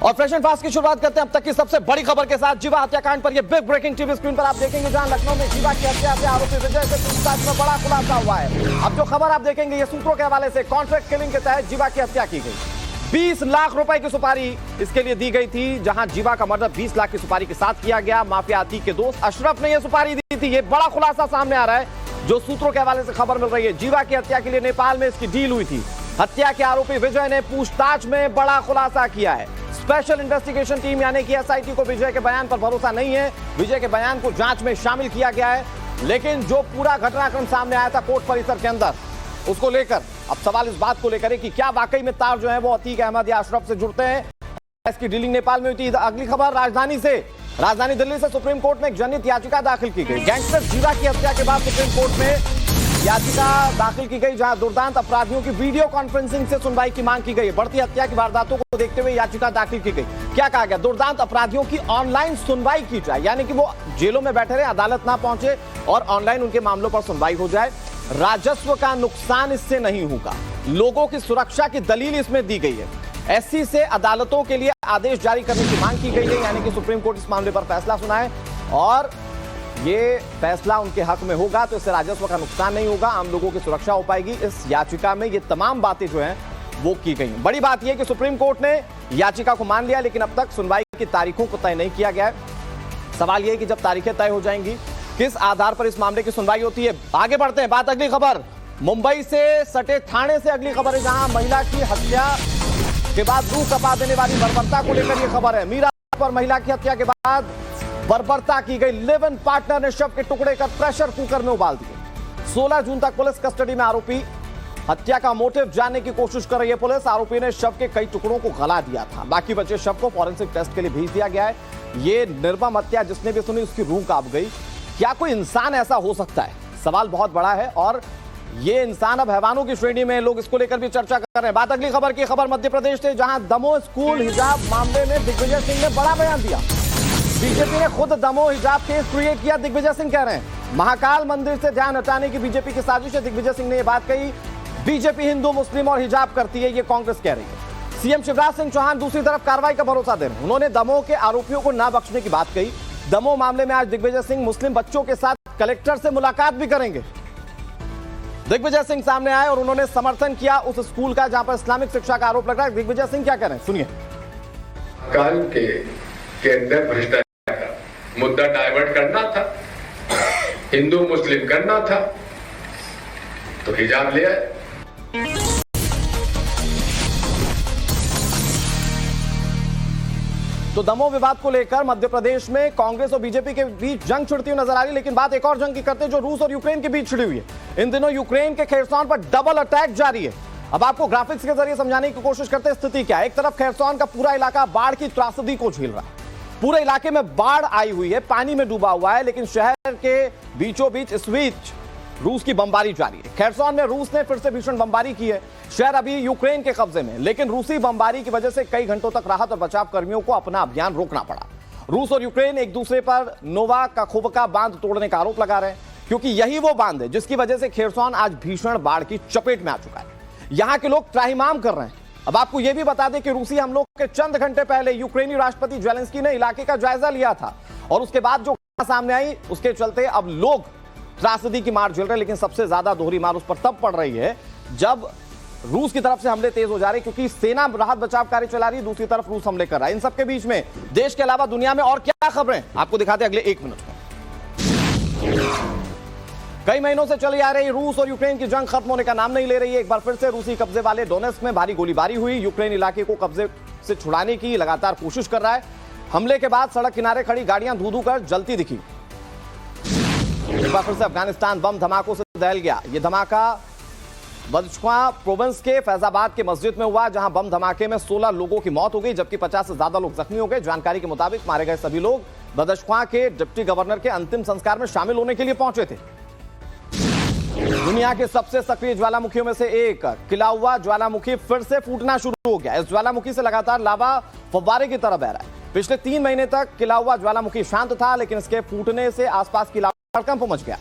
और fresh and fast की शुरुआत करते हैं अब तक की सबसे बड़ी खबर के साथ। जीवा हत्याकांड पर ये बिग ब्रेकिंग टीवी स्क्रीन पर आप देखेंगे, जहां लखनऊ में जीवा की हत्या से आरोपी विजय से पूछताछ में बड़ा खुलासा हुआ है। अब जो खबर आप देखेंगे ये सूत्रों के हवाले से कॉन्ट्रैक्ट किलिंग के तहत जीवा की हत्या की गई। 20 लाख रुपए की सुपारी इसके लिए दी गई थी, जहां जीवा का मर्डर 20 लाख की सुपारी के साथ किया गया। माफिया अतीक के दोस्त अशरफ ने यह सुपारी दी थी। ये बड़ा खुलासा सामने आ रहा है जो सूत्रों के हवाले से खबर मिल रही है। जीवा की हत्या के लिए नेपाल में इसकी डील हुई थी। हत्या के आरोपी विजय ने पूछताछ में बड़ा खुलासा किया है। स्पेशल इन्वेस्टिगेशन टीम यानी कि एसआईटी को विजय के बयान पर भरोसा नहीं है। विजय के बयान को जांच में शामिल किया गया है, लेकिन जो पूरा घटनाक्रम सामने आया था कोर्ट परिसर के अंदर, उसको लेकर अब सवाल इस बात को लेकर है कि क्या वाकई में तार जो है वो अतीक अहमद या अशरफ से जुड़ते हैं। इसकी डीलिंग नेपाल में हुई थी। अगली खबर राजधानी दिल्ली से सुप्रीम कोर्ट में एक जनहित याचिका दाखिल की गई। गैंगस्टर जीवा की हत्या के बाद सुप्रीम कोर्ट में याचिका दाखिल की गई, जहां दुर्दांत अपराधियों की वीडियो कॉन्फ्रेंसिंग से सुनवाई की मांग की गई। बढ़ती हत्या की वारदातों को देखते हुए याचिका दाखिल की गई। क्या कहा गया? दुर्दांत अपराधियों की ऑनलाइन सुनवाई की जाए, यानी कि वो जेलों में बैठे रहे, अदालत ना पहुंचे और ऑनलाइन उनके मामलों पर सुनवाई हो जाए। राजस्व का नुकसान इससे नहीं होगा। लोगों की सुरक्षा की दलील इसमें दी गई है। एससी से अदालतों के लिए आदेश जारी करने की मांग की गई है, यानी कि सुप्रीम कोर्ट इस मामले पर फैसला सुनाए और ये फैसला उनके हक में होगा तो इससे राजस्व का नुकसान नहीं होगा, आम लोगों की सुरक्षा हो पाएगी। इस याचिका में ये तमाम बातें जो हैं वो की गई। बड़ी बात यह कि सुप्रीम कोर्ट ने याचिका को मान लिया, लेकिन अब तक सुनवाई की तारीखों को तय नहीं किया गया है। सवाल यह कि जब तारीखें तय हो जाएंगी किस आधार पर इस मामले की सुनवाई होती है। आगे बढ़ते हैं। बात अगली खबर मुंबई से सटे थाने से अगली खबर है, जहां महिला की हत्या के बाद रूह कपा देने वाली बर्बरता को लेकर यह खबर है। मीरा पर महिला की हत्या के बाद बर्बरता की गई। लिव इन पार्टनर ने शव के टुकड़े कर प्रेशर कुकर में उबाल दिए। 16 जून तक पुलिस कस्टडी में आरोपी। हत्या का मोटिव जानने की कोशिश कर रही है पुलिस। आरोपी ने शव के कई टुकड़ों को गला दिया था। बाकी बचे शव को फॉरेंसिक टेस्ट के लिए भेज दिया गया है। ये निर्मम हत्या जिसने भी सुनी उसकी रूह कांप गई। क्या कोई इंसान ऐसा हो सकता है? सवाल बहुत बड़ा है और ये इंसान अब हैवानों की श्रेणी में, लोग इसको लेकर भी चर्चा कर रहे हैं। बात अगली खबर की। खबर मध्य प्रदेश से, जहां दमोह स्कूल हिजाब मामले में दिग्विजय सिंह ने बड़ा बयान दिया। बीजेपी ने खुद दमोह हिजाब केस क्रिएट किया, दिग्विजय सिंह कह रहे हैं। महाकाल मंदिर से ध्यान हटाने की बीजेपी की साजिश है, दिग्विजय सिंह ने यह बात कही। बीजेपी हिंदू मुस्लिम और हिजाब करती है, ये कांग्रेस कह रही है। सीएम शिवराज सिंह चौहान दूसरी तरफ कार्रवाई का भरोसा दे रहे हैं। उन्होंने दमोह के आरोपियों को ना बख्शने की बात कही। दमोह मामले में आज दिग्विजय सिंह मुस्लिम बच्चों के साथ कलेक्टर से मुलाकात भी करेंगे। दिग्विजय सिंह सामने आए और उन्होंने समर्थन किया उस स्कूल का जहां पर इस्लामिक शिक्षा का आरोप लग रहा है। दिग्विजय सिंह क्या कह रहे हैं, सुनिए। काल के अंदर भ्रष्टाचार मुद्दा डाइवर्ट करना था, हिंदू मुस्लिम करना था, तो हिजाब ले आए। तो दमोह विवाद को लेकर मध्य प्रदेश में कांग्रेस और बीजेपी के बीच जंग छिड़ती हुई नजर आ रही है, लेकिन बात एक और जंग की करते हैं जो रूस और यूक्रेन के बीच छिड़ी हुई है। इन दिनों यूक्रेन के खेरसॉन पर डबल अटैक जारी है। अब आपको ग्राफिक्स के जरिए समझाने की कोशिश करते हैं स्थिति क्या है। एक तरफ खेरसॉन का पूरा इलाका बाढ़ की त्रासदी को झेल रहा है। पूरे इलाके में बाढ़ आई हुई है, पानी में डूबा हुआ है, लेकिन शहर के बीचों बीच इस बीच रूस की बमबारी जारी है। खेरसॉन में रूस ने फिर से भीषण बमबारी की है। शहर अभी यूक्रेन के कब्जे में, लेकिन रूसी बमबारी की वजह से कई घंटों तक राहत और बचाव कर्मियों को अपना अभियान रोकना पड़ा। रूस और यूक्रेन एक दूसरे पर नोवा काखोवका बांध तोड़ने का आरोप लगा रहे हैं, क्योंकि यही वो बांध है जिसकी वजह से खेरसॉन आज भीषण बाढ़ की चपेट में आ चुका है। यहां के लोग त्राहिमाम कर रहे हैं। अब आपको यह भी बता दें कि रूसी हमलों के चंद घंटे पहले यूक्रेनी राष्ट्रपति जेलेंस्की ने इलाके का जायजा लिया था और उसके बाद जो सामने आई उसके चलते अब लोग त्रासदी की मार झेल रहे हैं। लेकिन सबसे ज्यादा दोहरी मार उस पर तब पड़ रही है जब रूस की तरफ से हमले तेज हो जा रहे हैं, क्योंकि सेना राहत बचाव कार्य चला रही है, दूसरी तरफ रूस हमले कर रहा है। इन सबके बीच में देश के अलावा दुनिया में और क्या खबरें आपको दिखाते हैं अगले 1 मिनट में। कई महीनों से चली आ रही रूस और यूक्रेन की जंग खत्म होने का नाम नहीं ले रही है। एक बार फिर से रूसी कब्जे वाले डोनेस्क में भारी गोलीबारी हुई। यूक्रेन इलाके को कब्जे से छुड़ाने की लगातार कोशिश कर रहा है। हमले के बाद सड़क किनारे खड़ी गाड़ियां धू धू कर जलती दिखी। एक बार फिर से अफगानिस्तान बम धमाकों से दहल गया। यह धमाका बदख्शां प्रोविंस के फैजाबाद के मस्जिद में हुआ, जहां बम धमाके में 16 लोगों की मौत हो गई, जबकि 50 से ज्यादा लोग जख्मी हो गए। जानकारी के मुताबिक मारे गए सभी लोग बदख्शां के डिप्टी गवर्नर के अंतिम संस्कार में शामिल होने के लिए पहुंचे थे। दुनिया के सबसे सक्रिय ज्वालामुखियों में से एक किलाउवा ज्वालामुखी फिर से फूटना शुरू हो गया। इस ज्वालामुखी से लगातार लावा फव्वारे की तरह बह रहा है। पिछले 3 महीने तक किलाउवा ज्वालामुखी शांत था, लेकिन इसके फूटने से आसपास की हड़कंप मच गया।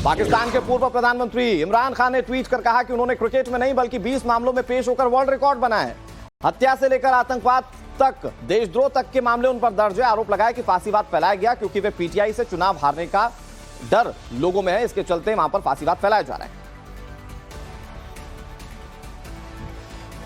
पाकिस्तान के पूर्व प्रधानमंत्री इमरान खान ने ट्वीट कर कहा कि उन्होंने क्रिकेट में नहीं बल्कि 20 मामलों में पेश होकर वर्ल्ड रिकॉर्ड बनाया है। हत्या से लेकर आतंकवाद तक, देशद्रोह तक के मामले उन पर दर्ज है। आरोप लगाया कि फांसीवाद फैलाया गया क्योंकि वे पीटीआई से चुनाव हारने का डर लोगों में है, इसके चलते वहां पर फांसीवाद फैलाया जा रहा है।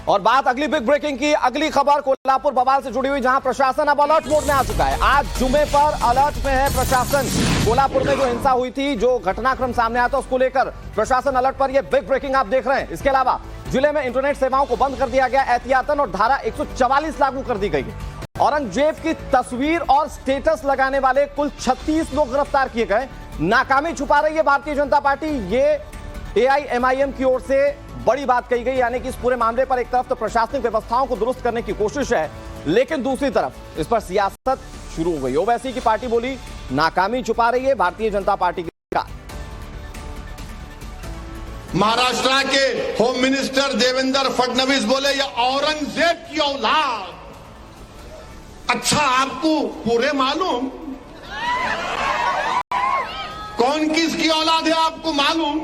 और बात अगली बिग ब्रेकिंग की, अगली खबर कोल्हापुर बवाल से जुड़ी हुई, जहां प्रशासन अब अलर्ट मोड में आ चुका है। आज जुमे पर अलर्ट में है प्रशासन। कोल्हापुर में जो हिंसा हुई थी, जो घटनाक्रम सामने आया था, उसको लेकर प्रशासन अलर्ट पर। यह बिग ब्रेकिंग आप देख रहे हैं। इसके अलावा जिले में इंटरनेट सेवाओं को बंद कर दिया गया एहतियातन और धारा 144 लागू कर दी गई है। औरंगजेब की तस्वीर और स्टेटस लगाने वाले कुल 36 लोग गिरफ्तार किए गए। नाकामी छुपा रही है भारतीय जनता पार्टी, ये एआईएमआईएम की ओर से बड़ी बात कही गई। यानी कि इस पूरे मामले पर एक तरफ तो प्रशासनिक व्यवस्थाओं को दुरुस्त करने की कोशिश है, लेकिन दूसरी तरफ इस पर सियासत शुरू हो गई। ओवैसी की पार्टी बोली नाकामी छुपा रही है भारतीय जनता पार्टी की। महाराष्ट्र के होम मिनिस्टर देवेंद्र फडणवीस बोले ये औरंगजेब की औलाद। अच्छा, आपको पूरे मालूम कौन किसकी औलाद है? आपको मालूम?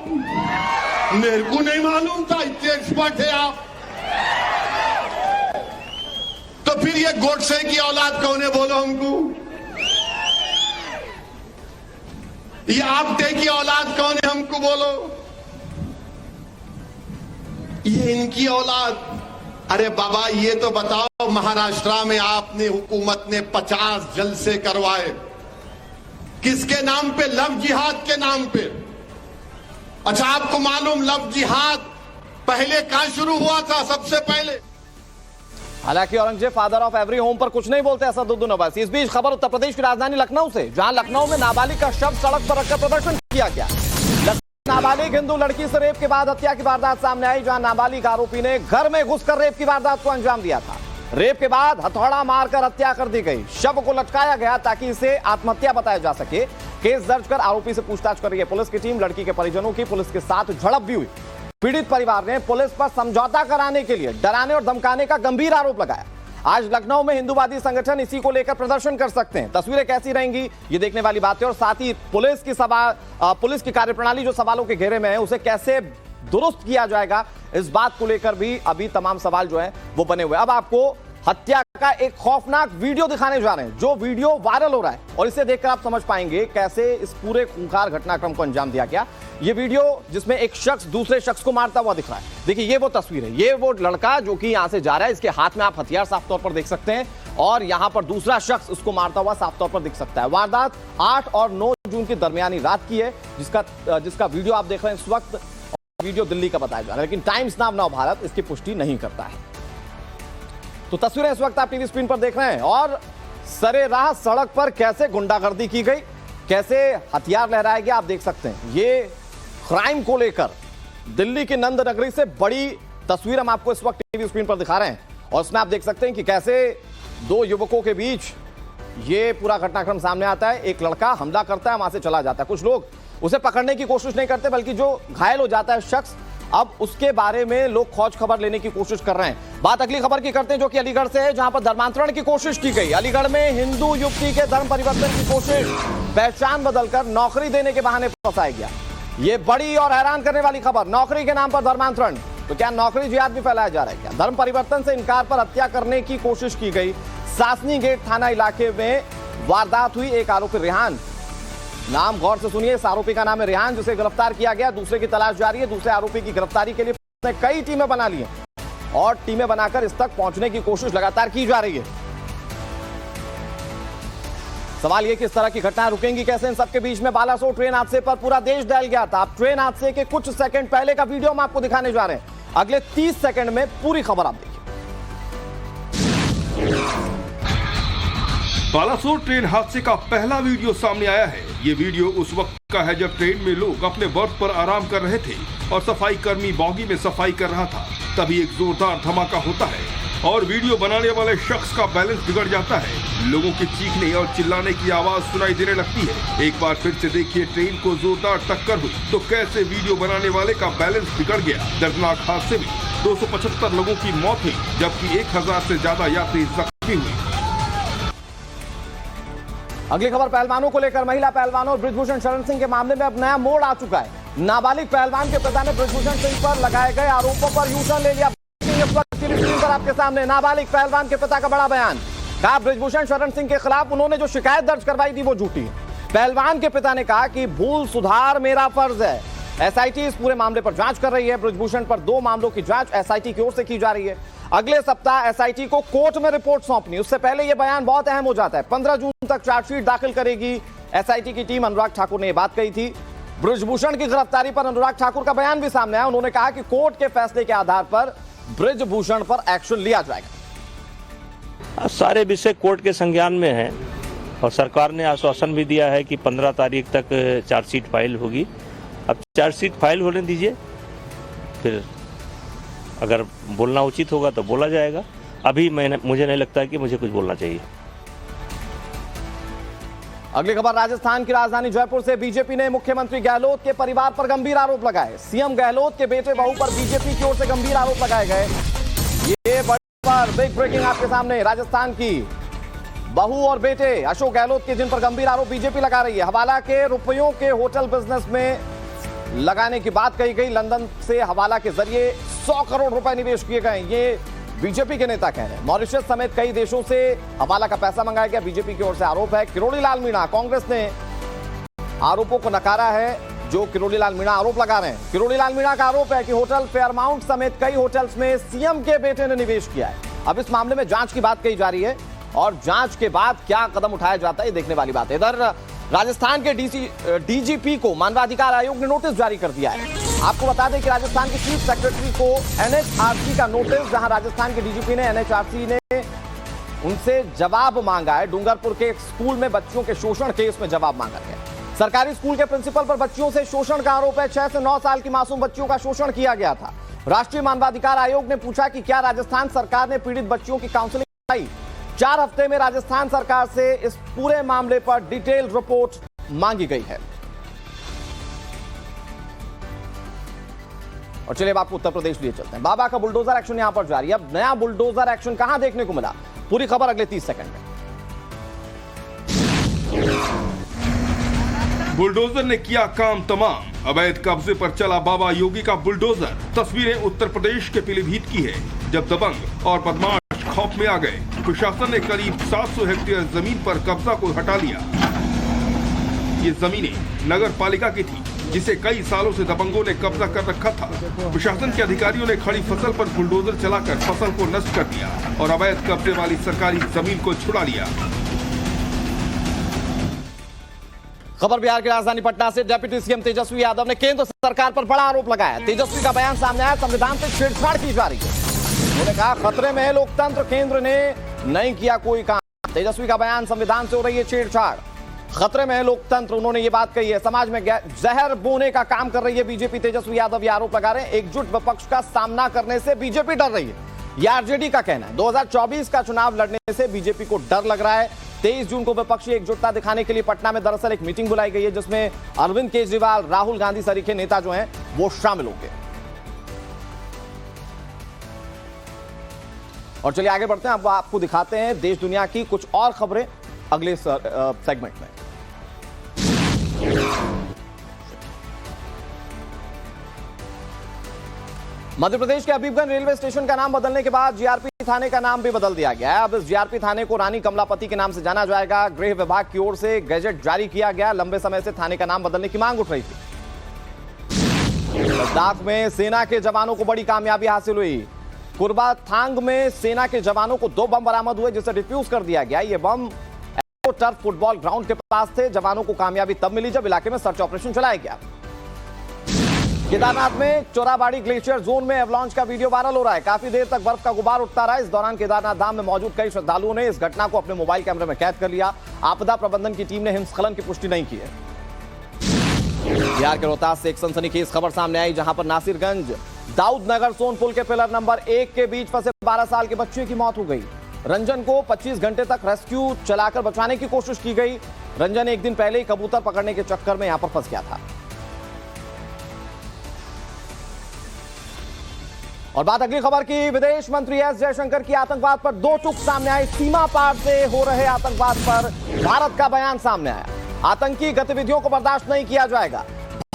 मेरे को नहीं मालूम था, इतने एक्सपर्ट है आप। तो फिर ये गोडसे की औलाद कौन है, बोलो हमको। ये आपटे की औलाद कौन है, हमको बोलो। ये इनकी औलाद। अरे बाबा, ये तो बताओ, महाराष्ट्र में आपने, हुकूमत ने 50 जलसे करवाए, किसके नाम पे? लव जिहाद के नाम पे। अच्छा, आपको मालूम लव जिहाद पहले कहां शुरू हुआ था? सबसे पहले हालांकि Aurangzeb father of every home पर कुछ नहीं बोलते असदुद्दीन ओवैसी। इस बीच खबर उत्तर प्रदेश की राजधानी लखनऊ से, जहां लखनऊ में नाबालिग का शव सड़क पर रखकर प्रदर्शन किया गया। नाबालिग हिंदू लड़की से रेप के बाद हत्या की वारदात सामने आई, जहां नाबालिग आरोपी ने घर में घुसकर रेप की वारदात को अंजाम दिया था। रेप के बाद हथौड़ा मारकर हत्या कर दी गई। शव को लटकाया गया ताकि इसे आत्महत्या बताया जा सके। केस दर्ज कर आरोपी से पूछताछ कर रही है पुलिस की टीम। लड़की के परिजनों की पुलिस के साथ झड़प भी हुई। पीड़ित परिवार ने पुलिस पर समझौता कराने के लिए डराने और धमकाने का गंभीर आरोप लगाया। आज लखनऊ में हिंदूवादी संगठन इसी को लेकर प्रदर्शन कर सकते हैं। तस्वीरें कैसी रहेंगी, ये देखने वाली बात है। और साथ ही पुलिस की कार्यप्रणाली जो सवालों के घेरे में है, उसे कैसे दुरुस्त किया जाएगा, इस बात को लेकर भी अभी तमाम सवाल जो है वो बने हुए। अब आपको हत्या का एक खौफनाक वीडियो दिखाने जा रहे हैं, जो वीडियो वायरल हो रहा है, और इसे देखकर आप समझ पाएंगे कैसे इस पूरे खूंखार घटनाक्रम को अंजाम दिया गया। ये वीडियो जिसमें एक शख्स दूसरे शख्स को मारता हुआ दिख रहा है। देखिए, ये वो तस्वीर है, ये वो लड़का जो कि यहां से जा रहा है, इसके हाथ में आप हथियार साफ तौर पर देख सकते हैं, और यहां पर दूसरा शख्स उसको मारता हुआ साफ तौर पर दिख सकता है। वारदात 8 और 9 जून की दरमियानी रात की है, जिसका वीडियो आप देख रहे हैं इस वक्त। वीडियो दिल्ली का बताया जा रहा है, लेकिन टाइम्स नाउ भारत इसकी पुष्टि नहीं करता है। तो तस्वीरें इस वक्त आप टीवी स्क्रीन पर देख रहे हैं। और सरेराह सड़क पर कैसे गुंडागर्दी की गई, कैसे हथियार लहराया गया, आप देख सकते हैं। ये क्राइम को लेकर दिल्ली की नंद नगरी से बड़ी तस्वीर हम आपको इस वक्त टीवी स्क्रीन पर दिखा रहे हैं। और इसमें आप देख सकते हैं कि कैसे दो युवकों के बीच ये पूरा घटनाक्रम सामने आता है। एक लड़का हमला करता है, वहां से चला जाता है। कुछ लोग उसे पकड़ने की कोशिश नहीं करते, बल्कि जो घायल हो जाता है शख्स, अब उसके बारे में लोग खोज खबर लेने की कोशिश कर रहे हैं। बात अगली खबर की करते हैं, जो कि अलीगढ़ से है, जहां पर धर्मांतरण की कोशिश की गई। अलीगढ़ में हिंदू युवती के धर्म परिवर्तन की कोशिश, पहचान बदलकर नौकरी देने के बहाने फंसाया गया। यह बड़ी और हैरान करने वाली खबर, नौकरी के नाम पर धर्मांतरण। तो क्या नौकरी जिहाद भी फैलाया जा रहा है क्या? धर्म परिवर्तन से इनकार पर हत्या करने की कोशिश की गई। सासनी गेट थाना इलाके में वारदात हुई। एक आरोपी रेहान, नाम गौर से सुनिए, इस आरोपी का नाम है रेहान, जिसे गिरफ्तार किया गया। दूसरे की तलाश जारी है। दूसरे आरोपी की गिरफ्तारी के लिए पुलिस ने कई टीमें बना ली हैं और टीमें बनाकर इस तक पहुंचने की कोशिश लगातार की जा रही है। सवाल यह कि इस तरह की घटनाएं रुकेंगी कैसे? इन सबके बीच में बालासोर ट्रेन हादसे पर पूरा देश दहल गया था। अब ट्रेन हादसे के कुछ सेकंड पहले का वीडियो हम आपको दिखाने जा रहे हैं। अगले 30 सेकंड में पूरी खबर आप देखिए। बालासोर ट्रेन हादसे का पहला वीडियो सामने आया है। ये वीडियो उस वक्त का है जब ट्रेन में लोग अपने बर्थ पर आराम कर रहे थे और सफाई कर्मी बॉगी में सफाई कर रहा था। तभी एक जोरदार धमाका होता है और वीडियो बनाने वाले शख्स का बैलेंस बिगड़ जाता है। लोगों के चीखने और चिल्लाने की आवाज सुनाई देने लगती है। एक बार फिर से देखिए, ट्रेन को जोरदार टक्कर हुई तो कैसे वीडियो बनाने वाले का बैलेंस बिगड़ गया। दर्दनाक हादसे में 275 लोगों की मौत हुई, जबकि 1000 से ज्यादा यात्री जख्मी हुए। अगली खबर पहलवानों को लेकर। महिला पहलवानों बृजभूषण शरण सिंह के मामले में अब नया मोड़ आ चुका है। नाबालिग पहलवान के पिता ने बृजभूषण सिंह पर लगाए गए आरोपों पर यू टर्न ले लिया। ब्रेकिंग इस वक्त टीवी स्क्रीन पर आपके सामने। नाबालिग पहलवान के पिता का बड़ा बयान। कहा बृजभूषण शरण सिंह के खिलाफ उन्होंने जो शिकायत दर्ज करवाई थी वो झूठी है। पहलवान के पिता ने कहा कि भूल सुधार मेरा फर्ज है। एसआईटी इस पूरे मामले पर जांच कर रही है। बृजभूषण पर 2 मामलों की जांच एसआईटी की ओर से की जा रही है। अगले सप्ताह एसआईटी को कोर्ट में रिपोर्ट सौंपनी, उससे पहले यह बयान बहुत अहम हो जाता है। 15 जून तक चार्जशीट दाखिल करेगी एसआईटी की टीम। अनुराग ठाकुर ने यह बात कही थी। बृजभूषण की गिरफ्तारी पर अनुराग ठाकुर का बयान भी सामने आया। उन्होंने कहा कि कोर्ट के फैसले के आधार पर बृजभूषण पर एक्शन लिया जाएगा। सारे विषय कोर्ट के संज्ञान में है और सरकार ने आश्वासन भी दिया है कि 15 तारीख तक चार्जशीट फाइल होगी। अब चार्जशीट फाइल होने दीजिए, फिर अगर बोलना उचित होगा तो बोला जाएगा। अभी मुझे नहीं लगता है कि मुझे कुछ बोलना चाहिए। अगली खबर राजस्थान की राजधानी जयपुर से। बीजेपी ने मुख्यमंत्री गहलोत के परिवार पर गंभीर आरोप लगाए। सीएम गहलोत के बेटे बहू पर बीजेपी की ओर से गंभीर आरोप लगाए गए। ये बड़ी बिग ब्रेकिंग आपके सामने। राजस्थान की बहू और बेटे अशोक गहलोत के जिन पर गंभीर आरोप बीजेपी लगा रही है। हवाला के रुपयों के होटल बिजनेस में लगाने की बात कही गई। लंदन से हवाला के जरिए 100 करोड़ रुपए निवेश किए गए, ये बीजेपी के नेता कह रहे हैं। मॉरिशस समेत कई देशों से हवाला का पैसा मंगाया गया, बीजेपी की ओर से आरोप है। किरोड़ी लाल मीणा, कांग्रेस ने आरोपों को नकारा है जो किरोड़ी लाल मीणा आरोप लगा रहे हैं। किरोड़ी लाल मीणा का आरोप है कि होटल फेयरमाउंट समेत कई होटल्स में सीएम के बेटे ने निवेश किया है। अब इस मामले में जांच की बात कही जा रही है और जांच के बाद क्या कदम उठाया जाता है ये देखने वाली बात है। इधर राजस्थान के डीजीपी को मानवाधिकार आयोग ने नोटिस जारी कर दिया है। आपको बता दें कि राजस्थान के चीफ सेक्रेटरी को एनएचआरसी का नोटिस, जहां राजस्थान के डीजीपी ने एनएचआरसी ने उनसे जवाब मांगा है। डूंगरपुर के एक स्कूल में बच्चियों के शोषण केस में जवाब मांगा गया। सरकारी स्कूल के प्रिंसिपल पर बच्चियों से शोषण का आरोप है। 6 से 9 साल की मासूम बच्चियों का शोषण किया गया था। राष्ट्रीय मानवाधिकार आयोग ने पूछा कि क्या राजस्थान सरकार ने पीड़ित बच्चियों की काउंसलिंग कराई। 4 हफ्ते में राजस्थान सरकार से इस पूरे मामले पर डिटेल रिपोर्ट मांगी गई है। और चलिए अब आपको उत्तर प्रदेश लिए चलते हैं। बाबा का बुलडोजर एक्शन यहां पर जारी है। अब नया बुलडोजर एक्शन कहां देखने को मिला, पूरी खबर अगले 30 सेकंड में। बुलडोजर ने किया काम तमाम। अवैध कब्जे पर चला बाबा योगी का बुलडोजर। तस्वीरें उत्तर प्रदेश के पीलीभीत की है, जब दबंग और बदमाश खौफ में आ गए। प्रशासन ने करीब 700 हेक्टेयर जमीन पर कब्जा को हटा लिया। ये जमीनें नगर पालिका की थी, जिसे कई सालों से दबंगों ने कब्जा कर रखा था। प्रशासन के अधिकारियों ने खड़ी फसल पर बुलडोजर चलाकर फसल को नष्ट कर दिया और अवैध कब्जे वाली सरकारी जमीन को छुड़ा लिया। खबर बिहार की राजधानी पटना से। डिप्टी सीएम तेजस्वी यादव ने केंद्र सरकार पर बड़ा आरोप लगाया। तेजस्वी का बयान सामने आया, संविधान से छेड़छाड़ की जा रही है। उन्होंने कहा खतरे में है लोकतंत्र, केंद्र ने नहीं किया कोई काम। तेजस्वी का बयान, संविधान से हो रही है छेड़छाड़, खतरे में है लोकतंत्र, उन्होंने ये बात कही है। समाज में जहर बोने का काम कर रही है बीजेपी। तेजस्वी यादव ये आरोप लगा रहे हैं एकजुट विपक्ष का सामना करने से बीजेपी डर रही है, यह आरजेडी का कहना है। 2024 का चुनाव लड़ने से बीजेपी को डर लग रहा है। 23 जून को विपक्षी एकजुटता दिखाने के लिए पटना में दरअसल एक मीटिंग बुलाई गई है, जिसमें अरविंद केजरीवाल, राहुल गांधी सरीखे नेता जो हैं वो शामिल होंगे। और चलिए आगे बढ़ते हैं, अब आपको दिखाते हैं देश दुनिया की कुछ और खबरें अगले सेगमेंट में। मध्य प्रदेश के हबीबगंज रेलवे स्टेशन का नाम बदलने के बाद जीआरपी थाने का नाम भी बदल दिया गया है। अब इस जीआरपी थाने को रानी कमलापति के नाम से जाना जाएगा। गृह विभाग की ओर से गैजेट जारी किया गया। लंबे समय से थाने का नाम बदलने की मांग उठ रही थी। लद्दाख में सेना के जवानों को बड़ी कामयाबी हासिल हुई। कुर्बा थांग में सेना के जवानों को 2 बम बरामद हुए, जिसे डिफ्यूज कर दिया गया। ये बम टर्फ फुटबॉल ग्राउंड के पास थे। जवानों को कामयाबी तब मिली जब इलाके में सर्च ऑपरेशन चलाया गया। केदारनाथ में चोराबाड़ी ग्लेशियर जोन में एवलॉन्च का वीडियो वायरल हो रहा है। काफी देर तक बर्फ का गुबार उठता रहा। इस दौरान केदारनाथ धाम में मौजूद कई श्रद्धालुओं ने इस घटना को अपने मोबाइल कैमरे में कैद कर लिया। आपदा प्रबंधन की टीम ने हिमस्खलन की पुष्टि नहीं की है। बिहार के रोहतास से एक सनसनीखेज खबर सामने आई, जहां पर नासिरगंज दाऊदनगर सोन पुल के पिलर नंबर 1 के बीच फंसे 12 साल के बच्चे की मौत हो गई। रंजन को 25 घंटे तक रेस्क्यू चलाकर बचाने की कोशिश की गई। रंजन एक दिन पहले ही कबूतर पकड़ने के चक्कर में यहां पर फंस गया था। और बात अगली खबर की। विदेश मंत्री एस जयशंकर की आतंकवाद पर 2 टूक सामने आई। सीमा पार से हो रहे आतंकवाद पर भारत का बयान सामने आया। आतंकी गतिविधियों को बर्दाश्त नहीं किया जाएगा,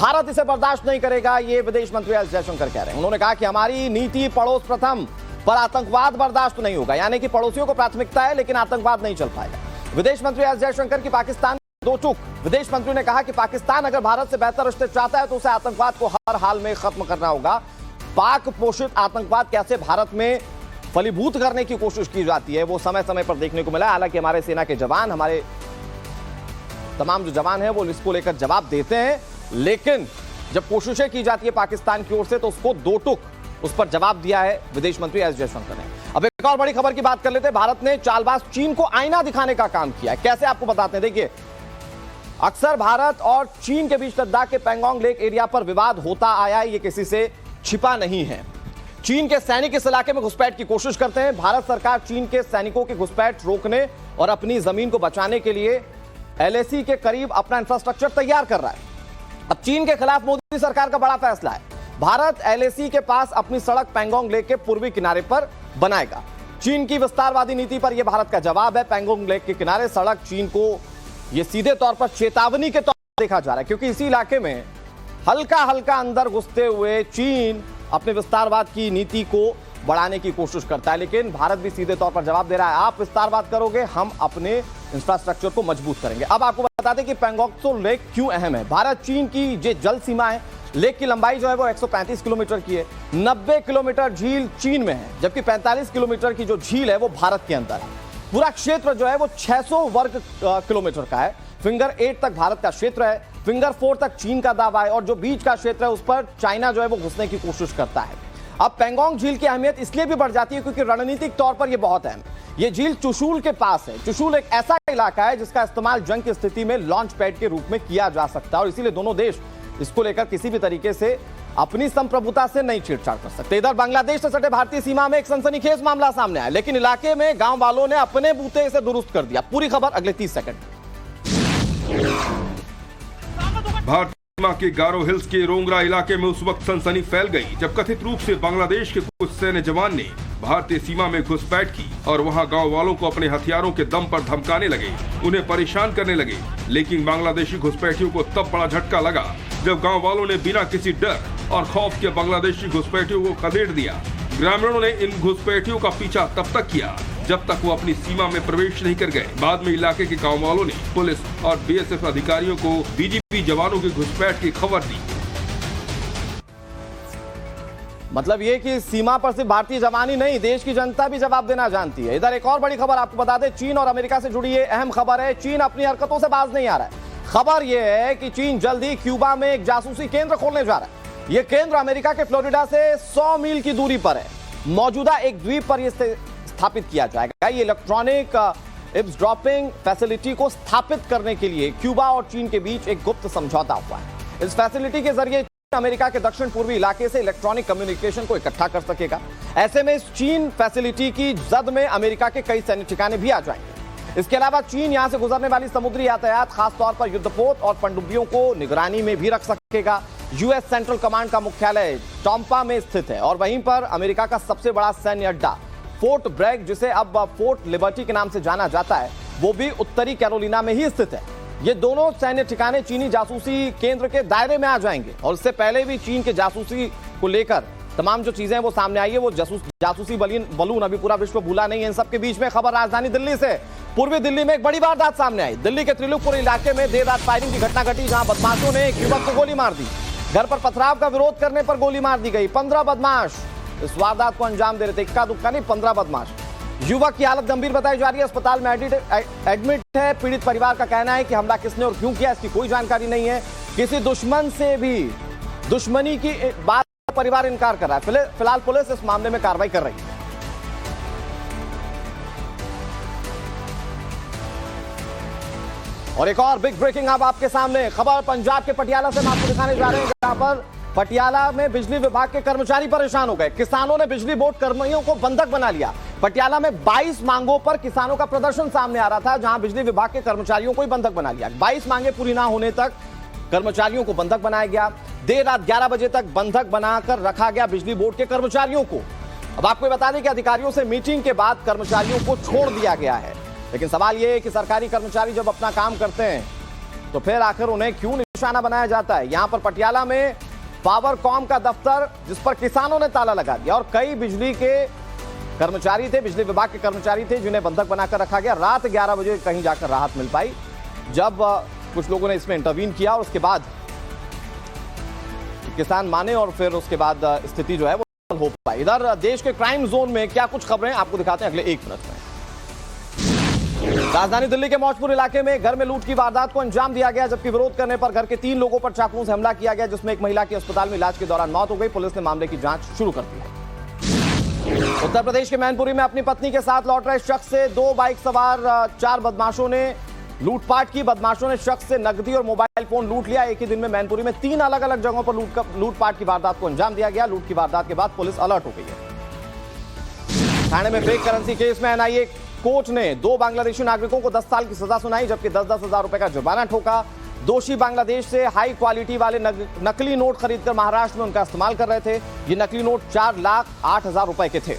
भारत इसे बर्दाश्त नहीं करेगा, ये विदेश मंत्री एस जयशंकर कह रहे हैं। उन्होंने कहा कि हमारी नीति पड़ोस प्रथम, पर आतंकवाद बर्दाश्त नहीं होगा, यानी कि पड़ोसियों को प्राथमिकता है लेकिन आतंकवाद नहीं चल पाएगा। विदेश मंत्री एस जयशंकर की पाकिस्तान दो टूक। विदेश मंत्री ने कहा कि पाकिस्तान अगर भारत से बेहतर रिश्ते चाहता है तो उसे आतंकवाद को हर हाल में खत्म करना होगा। पाक पोषित आतंकवाद कैसे भारत में फलीभूत करने की कोशिश की जाती है वो समय समय पर देखने को मिला। हालांकि हमारे सेना के जवान, हमारे तमाम जो जवान हैं वो इसको लेकर जवाब देते हैं, लेकिन जब कोशिशें की जाती है पाकिस्तान की ओर से तो उसको दो टुक उस पर जवाब दिया है विदेश मंत्री एस जयशंकर ने। अब एक और बड़ी खबर की बात कर लेते हैं। भारत ने चालबाज चीन को आईना दिखाने का काम किया है। कैसे, आपको बताते हैं। देखिए, अक्सर भारत और चीन के बीच लद्दाख के पैंगोंग लेक एरिया पर विवाद होता आया है, ये किसी से छिपा नहीं है। चीन के सैनिक इस इलाके में घुसपैठ की कोशिश करते हैं। भारत सरकार चीन के सैनिकों की घुसपैठ रोकने और अपनी जमीन को बचाने के लिए LAC के करीब अपना इंफ्रास्ट्रक्चर तैयार कर रहा है। अब चीन के खिलाफ मोदी सरकार का बड़ा फैसला है। भारत LAC के पास अपनी सड़क पैंगोंग लेक के पूर्वी किनारे पर बनाएगा। चीन की विस्तारवादी नीति पर यह भारत का जवाब है। पैंगोंग लेक के किनारे सड़क चीन को यह सीधे तौर पर चेतावनी के तौर पर देखा जा रहा है, क्योंकि इसी इलाके में हल्का हल्का अंदर घुसते हुए चीन अपने विस्तारवाद की नीति को बढ़ाने की कोशिश करता है। लेकिन भारत भी सीधे तौर पर जवाब दे रहा है, आप विस्तारवाद करोगे, हम अपने इंफ्रास्ट्रक्चर को मजबूत करेंगे। अब आपको बता दें कि पैंगोंग लेक क्यों अहम है। भारत चीन की जो जल सीमा है, लेक की लंबाई जो है वो 135 किलोमीटर की है। 90 किलोमीटर झील चीन में है, जबकि 45 किलोमीटर की जो झील है वो भारत के अंदर है। पूरा क्षेत्र जो है वो 600 वर्ग किलोमीटर का है। फिंगर 8 तक भारत का क्षेत्र है, फिंगर 4 तक चीन का दावा है, और जो बीच का क्षेत्र है उस पर चाइना जो है वो घुसने की कोशिश करता है। अब पैंगोंग झील की अहमियत इसलिए भी बढ़ जाती है क्योंकि रणनीतिक तौर पर यह बहुत अहम है। यह झील चुशूल के पास है। चुशूल एक ऐसा इलाका है जिसका इस्तेमाल जंग की स्थिति में लॉन्च पैड के रूप में किया जा सकता है, और इसीलिए दोनों देश इसको लेकर किसी भी तरीके से अपनी संप्रभुता से नहीं छेड़छाड़ कर सकते। इधर बांग्लादेश से सटे भारतीय सीमा में एक सनसनीखेज मामला सामने आया, लेकिन इलाके में गांव वालों ने अपने बूते इसे दुरुस्त कर दिया। पूरी खबर अगले 30 सेकंड। भारतीय सीमा के गारो हिल्स के रोंगरा इलाके में उस वक्त सनसनी फैल गई जब कथित रूप से बांग्लादेश के कुछ सैन्य जवान ने भारतीय सीमा में घुसपैठ की और वहां गांव वालों को अपने हथियारों के दम पर धमकाने लगे, उन्हें परेशान करने लगे। लेकिन बांग्लादेशी घुसपैठियों को तब बड़ा झटका लगा जब गांव वालों ने बिना किसी डर और खौफ के बांग्लादेशी घुसपैठियों को खदेड़ दिया। ग्रामीणों ने इन घुसपैठियों का पीछा तब तक किया जब तक वो अपनी सीमा में प्रवेश नहीं कर गए। बाद में इलाके के गांव वालों ने पुलिस और BSF अधिकारियों को BGP जवानों की घुसपैठ की खबर दी। मतलब ये कि सीमा पर सिर्फ भारतीय जवान ही नहीं, देश की जनता भी जवाब देना जानती है। इधर एक और बड़ी खबर आपको बता दें, चीन और अमेरिका से जुड़ी ये अहम खबर है। चीन अपनी हरकतों से बाज नहीं आ रहा है। खबर यह है कि चीन जल्द ही क्यूबा में एक जासूसी केंद्र खोलने जा रहा है। यह केंद्र अमेरिका के फ्लोरिडा से 100 मील की दूरी पर है। मौजूदा एक द्वीप पर यह स्थापित किया जाएगा। ये इलेक्ट्रॉनिक ईव्सड्रॉपिंग फैसिलिटी को स्थापित करने के लिए क्यूबा और चीन के बीच एक गुप्त समझौता हुआ है। इस फैसिलिटी के जरिए अमेरिका के दक्षिण पूर्वी इलाके से इलेक्ट्रॉनिक कम्युनिकेशन को इकट्ठा कर सकेगा। ऐसे में इस चीन फैसिलिटी की जद में अमेरिका के कई सैन्य ठिकाने भी आ जाएंगे। इसके अलावा चीन यहां से गुजरने वाली समुद्री यातायात, खासतौर पर युद्धपोत और पनडुब्बियों को निगरानी में भी रख सकेगा। US सेंट्रल कमांड का मुख्यालय टॉम्पा में स्थित है, और वहीं पर अमेरिका का सबसे बड़ा सैन्य अड्डा फोर्ट ब्रैग, जिसे अब फोर्ट लिबर्टी के नाम से जाना जाता है, वो भी उत्तरी कैरोलिना में ही स्थित है। ये दोनों सैन्य ठिकाने चीनी जासूसी केंद्र के दायरे में आ जाएंगे, और इससे पहले भी चीन के जासूसी को लेकर तमाम जो चीजें वो सामने आई है, वो जासूसी बलून अभी पूरा विश्व भूला नहीं है। इन सबके बीच में खबर राजधानी दिल्ली से। पूर्वी दिल्ली में एक बड़ी वारदात सामने आई। दिल्ली के त्रिलोकपुर इलाके में देर रात फायरिंग की घटना घटी, जहां बदमाशों ने एक युवक को गोली मार दी। घर पर पथराव का विरोध करने पर गोली मार दी गई। 15 बदमाश इस वारदात को अंजाम दे रहे थे। इक्का दुक्का नहीं, 15 बदमाश। युवक की हालत गंभीर बताई जा रही है, अस्पताल में एडमिट है। पीड़ित परिवार का कहना है कि हमला किसने और क्यों किया इसकी कोई जानकारी नहीं है। किसी दुश्मन से भी दुश्मनी की बात परिवार इनकार कर रहा है। फिलहाल पुलिस इस मामले में कार्रवाई कर रही है। और एक और बिग ब्रेकिंग अब आपके सामने खबर पंजाब के पटियाला से हम आपको दिखाने जा रहे हैं, जहां पर पटियाला में बिजली विभाग के कर्मचारी परेशान हो गए। किसानों ने बिजली बोर्ड कर्मियों को बंधक बना लिया। पटियाला में 22 मांगों पर किसानों का प्रदर्शन सामने आ रहा था, जहां बिजली विभाग के कर्मचारियों को ही बंधक बना लिया। 22 मांगे पूरी ना होने तक कर्मचारियों को बंधक बनाया गया। देर रात 11 बजे तक बंधक बनाकर रखा गया बिजली बोर्ड के कर्मचारियों को। अब आपको बता दें कि अधिकारियों से मीटिंग के बाद कर्मचारियों को छोड़ दिया गया है। लेकिन सवाल यह है कि सरकारी कर्मचारी जब अपना काम करते हैं तो फिर आखिर उन्हें क्यों निशाना बनाया जाता है। यहां पर पटियाला में पावरकॉम का दफ्तर, जिस पर किसानों ने ताला लगा दिया, और कई बिजली के कर्मचारी थे, बिजली विभाग के कर्मचारी थे, जिन्हें बंधक बनाकर रखा गया। रात 11 बजे कहीं जाकर राहत मिल पाई, जब कुछ लोगों ने इसमें इंटरवीन किया और उसके बाद किसान माने और फिर उसके बाद स्थिति जो है वो हो पाई। इधर देश के क्राइम जोन में क्या कुछ खबरें आपको दिखाते हैं अगले 1 मिनट में। राजधानी दिल्ली के मौजपुर इलाके में घर में लूट की वारदात को अंजाम दिया गया, जबकि विरोध करने पर घर के 3 लोगों पर चाकुओं से हमला किया गया, जिसमें एक महिला की अस्पताल में इलाज के दौरान मौत हो गई। पुलिस ने मामले की जांच शुरू कर दी है। उत्तर प्रदेश के मैनपुरी में अपनी पत्नी के साथ लौट रहे शख्स से 2 बाइक सवार 4 बदमाशों ने लूटपाट की। बदमाशों ने शख्स से नकदी और मोबाइल फोन लूट लिया। एक ही दिन में मैनपुरी में 3 अलग अलग जगहों पर लूटपाट की वारदात को अंजाम दिया गया। लूट की वारदात के बाद पुलिस अलर्ट हो गई है। थाने में फेक करेंसी केस में एनआईए कोर्ट ने 2 बांग्लादेशी नागरिकों को 10 साल की सजा सुनाई, जबकि 10-10 हजार रुपए का जुर्माना ठोका। दोषी बांग्लादेश से हाई क्वालिटी वाले नकली नोट खरीदकर महाराष्ट्र में उनका इस्तेमाल कर रहे थे। ये नकली नोट 4,08,000 रुपए के थे।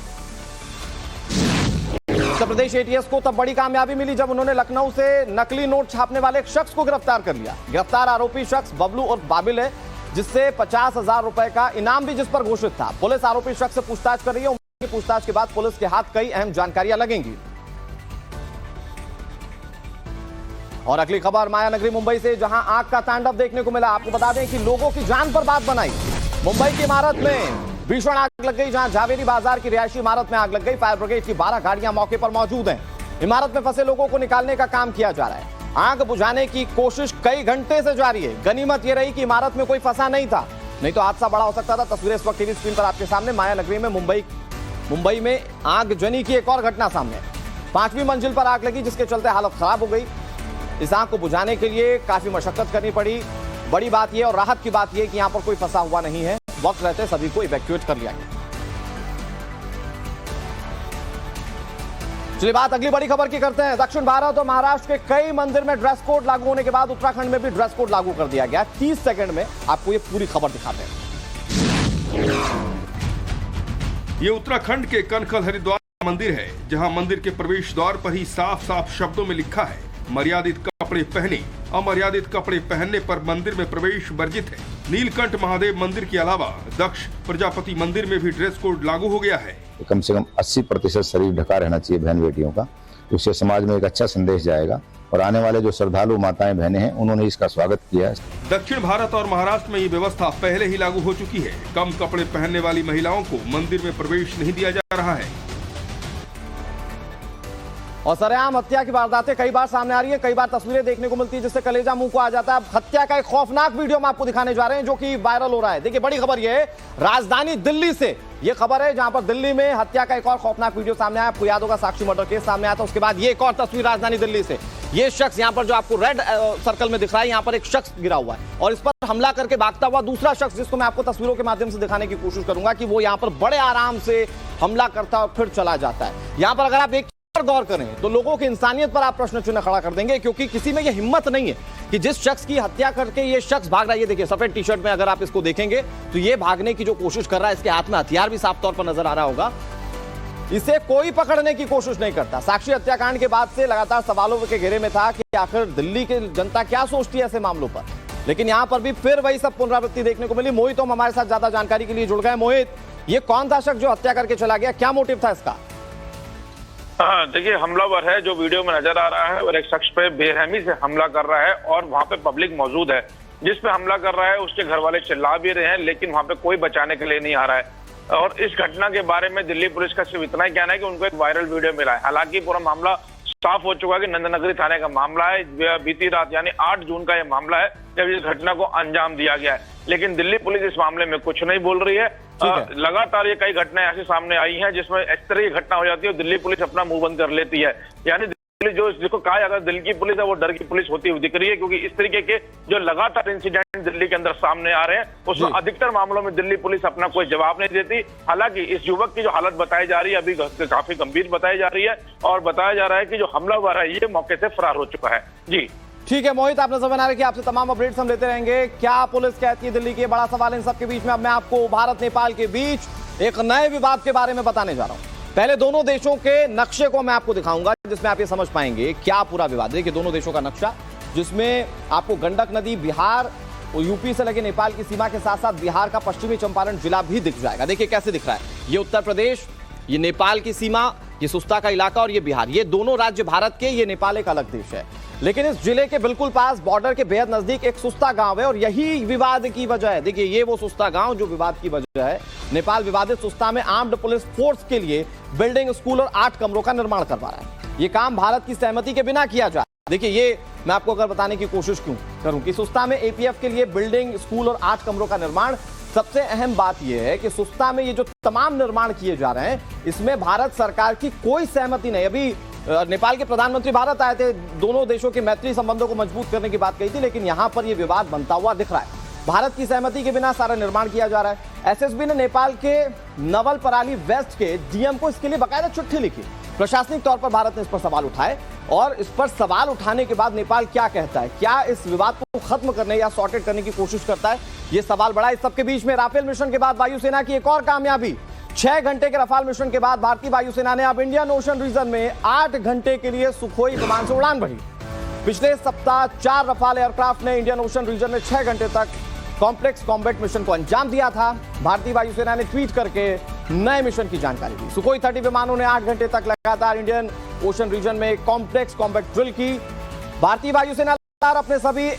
उत्तर प्रदेश एटीएस को तब बड़ी कामयाबी मिली जब उन्होंने लखनऊ से नकली नोट छापने वाले एक शख्स को गिरफ्तार कर लिया। गिरफ्तार आरोपी शख्स बबलू और बाबिल है, जिससे 50,000 रुपए का इनाम भी जिस पर घोषित था। पुलिस आरोपी शख्स से पूछताछ कर रही है। उनकी पूछताछ के बाद पुलिस के हाथ कई अहम जानकारियां लगेंगी। और अगली खबर मायानगरी मुंबई से, जहां आग का तांडव देखने को मिला। आपको बता दें कि लोगों की जान पर बात बनाई। मुंबई की इमारत में भीषण आग लग गई, जहां झावेरी बाजार की रिहायशी इमारत में आग लग गई। फायर ब्रिगेड की 12 गाड़ियां मौके पर मौजूद हैं। इमारत में फंसे लोगों को निकालने का काम किया जा रहा है। आग बुझाने की कोशिश कई घंटे से जारी है। गनीमत यह रही कि इमारत में कोई फंसा नहीं था, नहीं तो हादसा बड़ा हो सकता था। तस्वीरें इस वक्त टीवी स्क्रीन पर आपके सामने। मायानगरी में मुंबई में आगजनी की एक और घटना सामने। 5वीं मंजिल पर आग लगी, जिसके चलते हालत खराब हो गई। इस आग को बुझाने के लिए काफी मशक्कत करनी पड़ी। बड़ी बात यह और राहत की बात यह कि यहां पर कोई फंसा हुआ नहीं है। वक्त रहते सभी को इवैक्यूएट कर लिया गया। चलिए बात अगली बड़ी खबर की करते हैं। दक्षिण भारत और महाराष्ट्र के कई मंदिर में ड्रेस कोड लागू होने के बाद उत्तराखंड में भी ड्रेस कोड लागू कर दिया गया। 30 सेकंड में आपको ये पूरी खबर दिखाते हैं। ये उत्तराखंड के कनखल हरिद्वार मंदिर है, जहां मंदिर के प्रवेश द्वार पर ही साफ साफ शब्दों में लिखा है, मर्यादित कपड़े पहने। अमर्यादित कपड़े पहनने पर मंदिर में प्रवेश वर्जित है। नीलकंठ महादेव मंदिर के अलावा दक्ष प्रजापति मंदिर में भी ड्रेस कोड लागू हो गया है। कम से कम 80% शरीर ढका रहना चाहिए बहन बेटियों का। उससे समाज में एक अच्छा संदेश जाएगा और आने वाले जो श्रद्धालु माताएं बहनें हैं, उन्होंने इसका स्वागत किया है। दक्षिण भारत और महाराष्ट्र में ये व्यवस्था पहले ही लागू हो चुकी है। कम कपड़े पहनने वाली महिलाओं को मंदिर में प्रवेश नहीं दिया जा रहा है। और सरेआम हत्या की वारदातें कई बार सामने आ रही है, कई बार तस्वीरें देखने को मिलती है जिससे कलेजा मुंह को आ जाता है। अब हत्या का एक खौफनाक वीडियो हम आपको दिखाने जा रहे हैं, जो कि वायरल हो रहा है। देखिए बड़ी खबर यह है राजधानी दिल्ली से। यह खबर है जहां पर दिल्ली में हत्या का एक और खौफनाक वीडियो सामने आया। आपको याद होगा साक्षी मर्डर केस सामने आया था। उसके बाद ये एक और तस्वीर राजधानी दिल्ली से। ये शख्स यहां पर जो आपको रेड सर्कल में दिख रहा है, यहां पर एक शख्स गिरा हुआ है और इस पर हमला करके भागता हुआ दूसरा शख्स, जिसको मैं आपको तस्वीरों के माध्यम से दिखाने की कोशिश करूंगा कि वो यहां पर बड़े आराम से हमला करता है और फिर चला जाता है। यहां पर अगर आप एक गौर करें तो लोगों की इंसानियत पर आप प्रश्न चिन्ह खड़ा कर देंगे, क्योंकि किसी में यह हिम्मत नहीं है कि जिस शख्स की हत्या करके ये शख्स भाग रहा है। ये देखिए सफेद टी शर्ट में अगर आप इसको देखेंगे तो ये भागने की जो कोशिश कर रहा है, इसके हाथ में हथियार भी साफ तौर पर नजर आ रहा होगा। इसे कोई पकड़ने की कोशिश नहीं करता। साक्षी हत्याकांड के बाद से लगातार सवालों के घेरे में था कि आखिर दिल्ली की जनता क्या सोचती है ऐसे मामलों पर, लेकिन यहां पर भी फिर वही सब पुनरावृत्ति देखने को मिली। मोहित हम हमारे साथ ज्यादा जानकारी के लिए जुड़ गए। मोहित, ये कौन था शख्स जो हत्या करके चला गया, क्या मोटिव था इसका? हाँ देखिए, हमलावर है जो वीडियो में नजर आ रहा है और एक शख्स पे बेरहमी से हमला कर रहा है और वहाँ पे पब्लिक मौजूद है। जिस पे हमला कर रहा है उसके घर वाले चिल्ला भी रहे हैं, लेकिन वहाँ पे कोई बचाने के लिए नहीं आ रहा है। और इस घटना के बारे में दिल्ली पुलिस का सिर्फ इतना ही कहना है कि उनको एक वायरल वीडियो मिला है। हालांकि पूरा मामला साफ हो चुका है कि नंदनगरी थाने का मामला है। बीती रात यानी 8 जून का यह मामला है जब इस घटना को अंजाम दिया गया है, लेकिन दिल्ली पुलिस इस मामले में कुछ नहीं बोल रही है। लगातार ये कई घटनाएं ऐसी सामने आई हैं जिसमें इस तरह की घटना हो जाती है और दिल्ली पुलिस अपना मुंह बंद कर लेती है। यानी दिल्ली जो जिसको कहा जाता है दिल्ली की पुलिस है, वो डर की पुलिस होती हुई दिख रही है, क्योंकि इस तरीके के जो लगातार इंसिडेंट दिल्ली के अंदर सामने आ रहे हैं उसमें अधिकतर मामलों में दिल्ली पुलिस अपना कोई जवाब नहीं देती। हालांकि इस युवक की जो हालत बताई जा रही है अभी काफी गंभीर बताई जा रही है और बताया जा रहा है कि जो हमलावर है ये मौके से फरार हो चुका है। जी ठीक है मोहित, आप नजर बना रहे कि आपसे तमाम अपडेट्स हम लेते रहेंगे। क्या पुलिस कहती है दिल्ली की, बड़ा सवाल इन सबके बीच में अब मैं आपको भारत नेपाल के बीच एक नए विवाद के बारे में बताने जा रहा हूं। पहले दोनों देशों के नक्शे को मैं आपको दिखाऊंगा जिसमें आप ये समझ पाएंगे क्या पूरा विवाद। देखिए दोनों देशों का नक्शा, जिसमें आपको गंडक नदी बिहार और यूपी से लगे नेपाल की सीमा के साथ साथ बिहार का पश्चिमी चंपारण जिला भी दिख जाएगा। देखिए कैसे दिख रहा है। ये उत्तर प्रदेश, ये नेपाल की सीमा, ये सुस्ता का इलाका और ये बिहार, ये दोनों राज्य भारत के, ये नेपाल एक अलग देश है। लेकिन इस जिले के बिल्कुल पास बॉर्डर के बेहद नजदीक एक सुस्ता गांव है और यही विवाद की वजह है। देखिए ये वो सुस्ता गांव जो विवाद की वजह है। नेपाल विवादित सुस्ता में आर्म्ड पुलिस फोर्स के लिए बिल्डिंग, स्कूल और 8 कमरों का निर्माण करवा रहा है। ये काम भारत की सहमति के बिना किया जा। देखिए ये मैं आपको अगर बताने की कोशिश क्यों करूं कि सुस्ता में एपीएफ के लिए बिल्डिंग, स्कूल और 8 कमरों का निर्माण, सबसे अहम बात यह है कि सुस्ता में ये जो तमाम निर्माण किए जा रहे हैं इसमें भारत सरकार की कोई सहमति नहीं। अभी नेपाल के प्रधानमंत्री भारत आए थे, दोनों देशों के मैत्री संबंधों को मजबूत करने की बात कही थी, लेकिन यहां पर यह विवाद बनता हुआ दिख रहा है। भारत की सहमति के बिना सारा निर्माण किया जा रहा है। एसएसबी ने नेपाल के नवलपराली वेस्ट के डीएम को इसके लिए बाकायदा चिट्ठी लिखी। प्रशासनिक तौर पर भारत ने इस पर सवाल उठाए और इस पर सवाल उठाने के बाद नेपाल क्या कहता है, क्या इस विवाद को खत्म करने या सॉर्टेड करने की कोशिश करता है, यह सवाल बड़ा। इस सबके बीच में राफेल मिशन के बाद वायुसेना की एक और कामयाबी। 6 घंटे के रफाल मिशन के बाद भारतीय वायुसेना ने अब इंडियन ओशन रीजन में 8 घंटे के लिए सुखोई विमान से उड़ान भरी। पिछले सप्ताह 4 रफाल एयरक्राफ्ट ने इंडियन ओशन रीजन में 6 घंटे तक कॉम्प्लेक्स कॉम्बैट मिशन को अंजाम दिया था। भारतीय वायुसेना ने ट्वीट करके नए मिशन की जानकारी दी। सुखोई 30 विमानों ने 8 घंटे तक लगातार इंडियन ओशन रीजन में कॉम्प्लेक्स कॉम्बैट ड्रिल की। भारतीय वायुसेना अपने सभी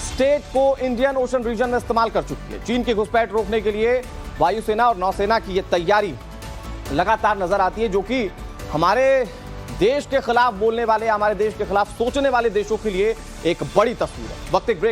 स्टेट को इंडियन ओशन रीजन में इस्तेमाल कर चुकी है। चीन की घुसपैठ रोकने के लिए वायुसेना और नौसेना की यह तैयारी लगातार नजर आती है, जो कि हमारे देश के खिलाफ बोलने वाले, हमारे देश के खिलाफ सोचने वाले देशों के लिए एक बड़ी तस्वीर है। वक्त एक ब्रेक